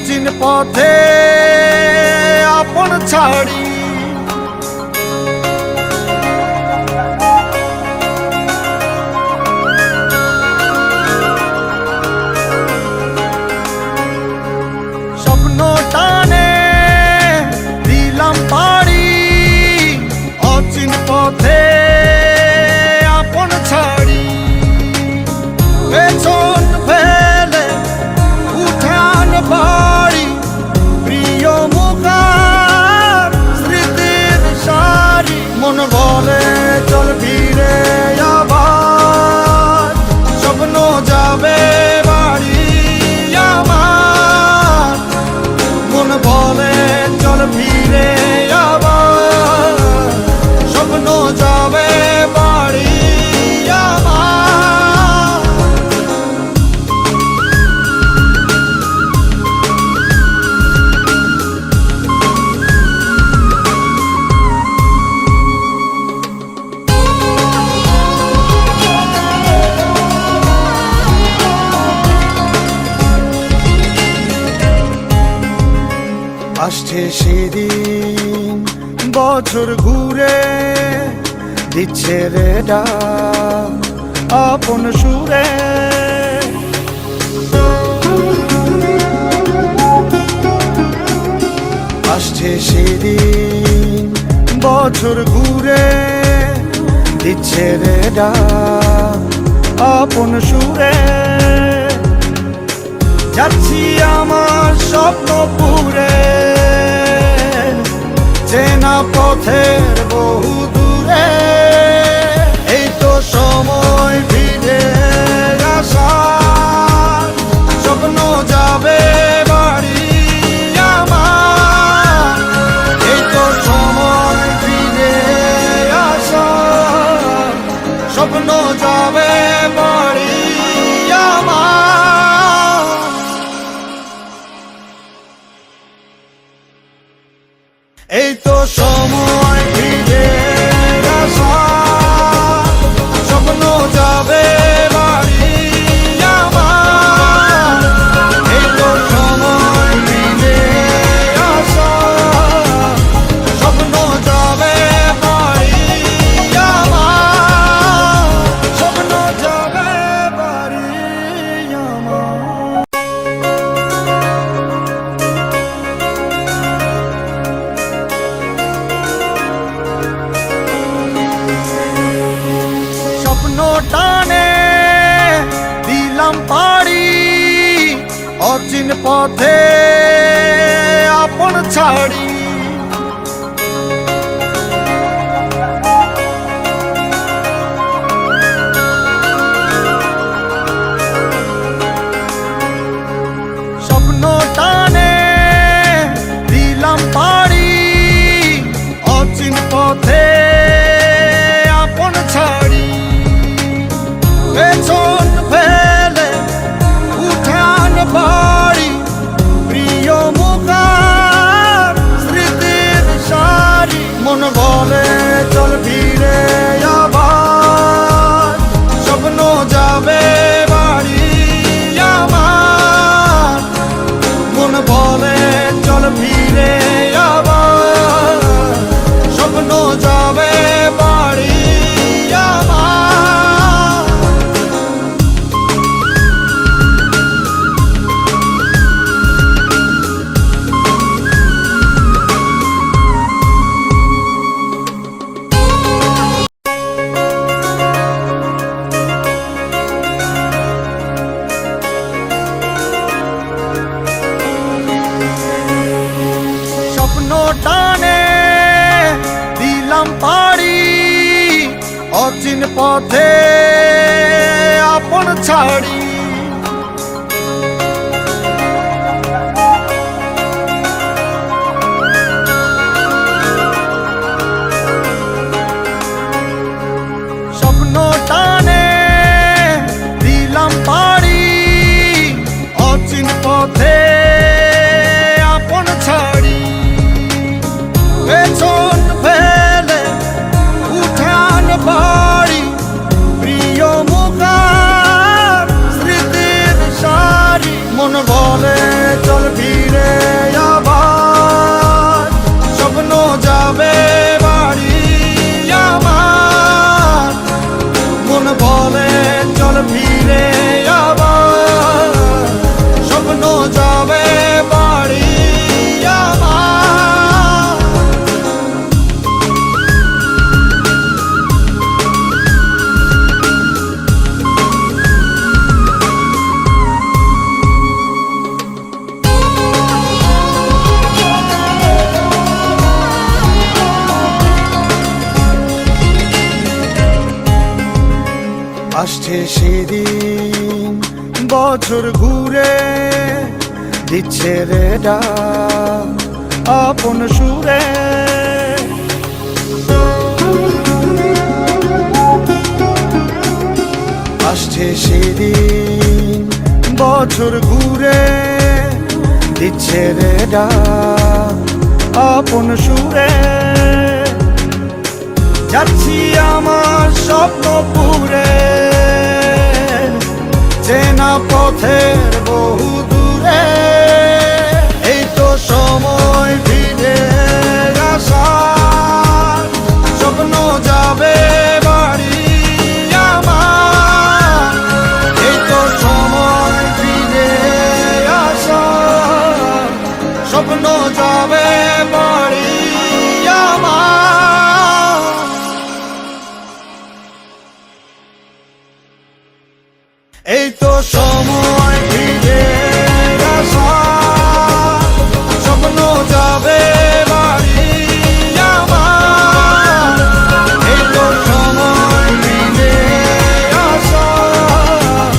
অচিন পথে আপন ছাড়ি স্বপ্ন টানে দিলাম পাড়ি অচিন পথে আপন ছাড়ি পেছন ফেলে উঠান বাড়ি প্রিয় মুখার স্মৃতির সারি মন বলে চল ফিরে আবার স্বপ্ন যাবে বাড়ি আমার মন বলে চল ফিরে আবার স্বপ্ন যাবে বাড়ি আমার আসছে সেদিন বছর ঘুরে দিচ্ছে রে ডাক আপন সুরে আসছে সেদিন বছর ঘুরে দিচ্ছে রে ডাক আপন সুরে যাচ্ছি আমার স্বপ্ন পুরে চেনা পথের বহু দূরে এই তো সময় ফিরে আসার স্বপ্ন যাবে বাড়ি আমার এই তো সময় ফিরে আসার স্বপ্ন যাবে বাড়ি আমার এই তো সময় ফিরে আসার স্বপ্ন যাবে বাড়ি আমার এই তো সময় ফিরে আসার স্বপ্ন যাবে বাড়ি আমার স্বপ্ন যাবে বাড়ি আমার স্বপ্ন টানে দিলাম পাড়ি অচিন পথে আপন ছাড়ি স্বপ্ন টানে দিলাম পাড়ি অচিন পথে আপন ছাড়ি পেছন ফেলে উঠান বাড়ি প্রিয় মুখার স্মৃতির সারি মন বলে চল ফিরে আবার স্বপ্ন যাবে বাড়ি আমার মন বলে চল ফিরে আবার স্বপ্ন যাবে বাড়ি আমার স্বপ্ন টানে দিলাম পাড়ি অচিন পথে আপন ছাড়ি স্বপ্ন টানে দিলাম পাড়ি অচিন পথে আপন ছাড়ি পেছন ফেলে উঠান বাড়ি প্রিয় মুখার যাবে বাড়ি আমার। আসছে সেদিন বছর ঘুরে দিচ্ছে রে ডাক আপন সুরে। আসছে সেদিন বছর ঘুরে দিচ্ছে রে ডাক আপন সুরে। যাচ্ছি আমার স্বপ্নপুরে চেনা পথের বহু দূরে। এই তো সময় ফিরে আসার, স্বপ্ন যাবে বাড়ি আমার। এই তো সময় ফিরে আসার, স্বপ্ন যাবে বাড়ি আমার। এই তো সময় ফিরে আসার, স্বপ্ন যাবে বাড়ি আমার। এই তো সময় ফিরে আসার,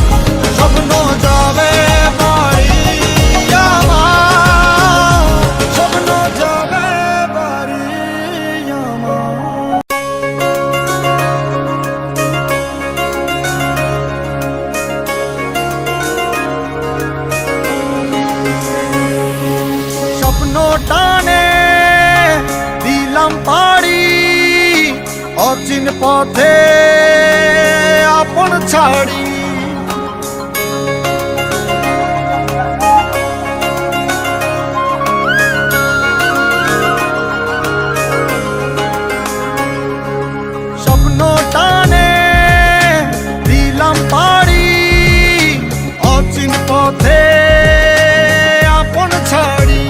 স্বপ্ন যাবে বাড়ি আমার। স্বপ্ন যাবে বাড়ি আমার। স্বপ্ন টানে দিলাম পাড়ি, অচিন পথে আপন ছাড়ি। স্বপ্ন টানে দিলাম পাড়ি, অচিন পথে আপন ছাড়ি।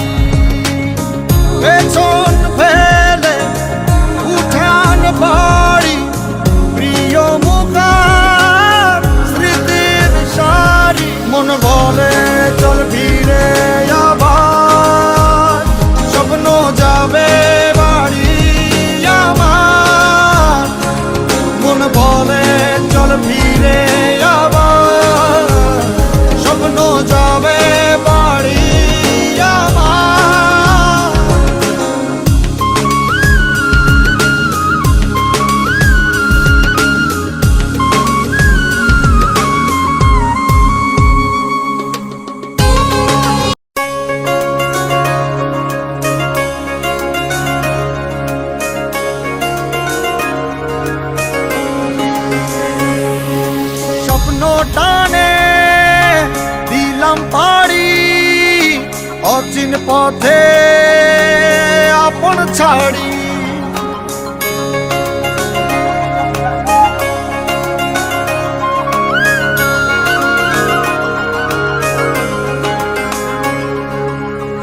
পেছন ফেলে উঠান বাড়ি, প্রিয় মুখার স্মৃতির সারি। মন বলে চল ফিরে আবার, স্বপ্ন যাবে বাড়ি আমার। মন বলে চল ফিরে আবার, স্বপ্ন যাবে বাড়ি আমার। স্বপ্ন টানে দিলাম পাড়ি, অচিন পথে আপন ছাড়ি।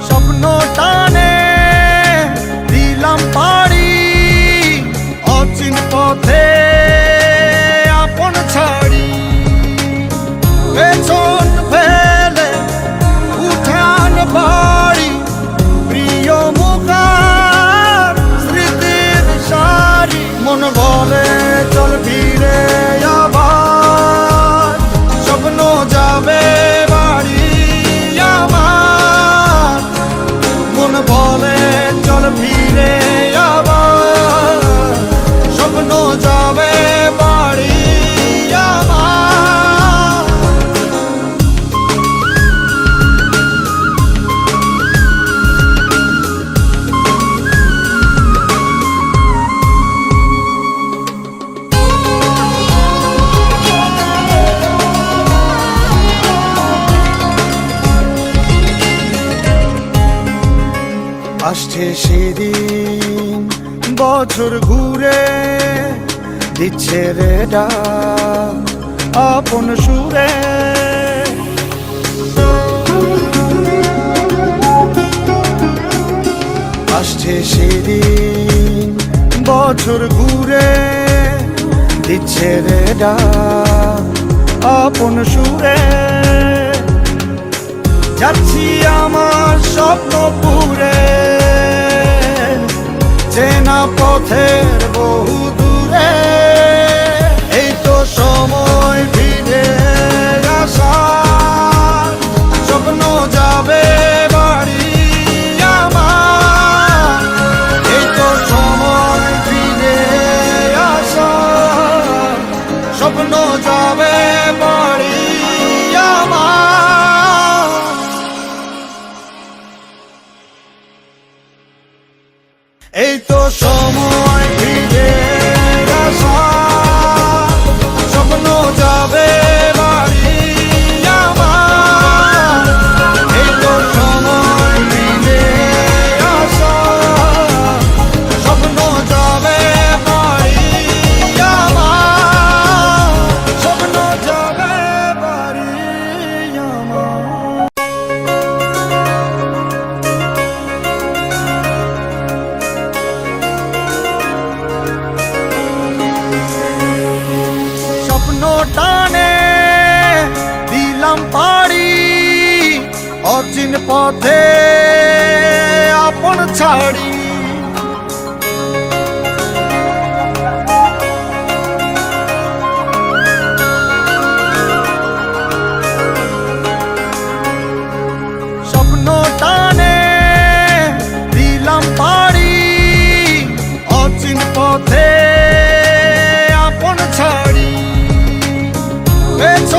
স্বপ্ন টানে দিলাম পাড়ি, অচিন পথে আপন ছাড়ি। পেছন ফেলে উঠান বাড়ি, প্রিয় মুখার স্মৃতির সারি। মন বলে চল ফিরে আবার, স্বপ্ন যাবে বাড়ি আমার। মন বলে চল ফিরে আবার, স্বপ্ন যাবে বাড়ি আমার। আসছে সেদিন বছর ঘুরে দিচ্ছে রে ডাক আপন সুরে। বছর ঘুরে দিচ্ছে রে ডাক আপন সুরে। যাচ্ছি আমার স্বপ্ন পুরে চেনা পথের বহু দূরে। এই তো সময় ফিরে আসার, স্বপ্ন যাবে বাড়ি আমার। এই তো সময় ফিরে আসার, স্বপ্ন যাবে বাড়ি আমার। এই তো সময় ফিরে আসার, স্বপ্ন যাবে বাড়ি আমার। এই তো সময় ফিরে আসার, স্বপ্ন যাবে বাড়ি আমার। স্বপ্ন যাবে বাড়ি আমার। স্বপ্ন টানে দিলাম পাড়ি, অচিন পথে আপন ছাড়ি। স্বপ্ন টানে দিলাম পাড়ি, অচিন পথে আপন ছাড়ি। পেছনে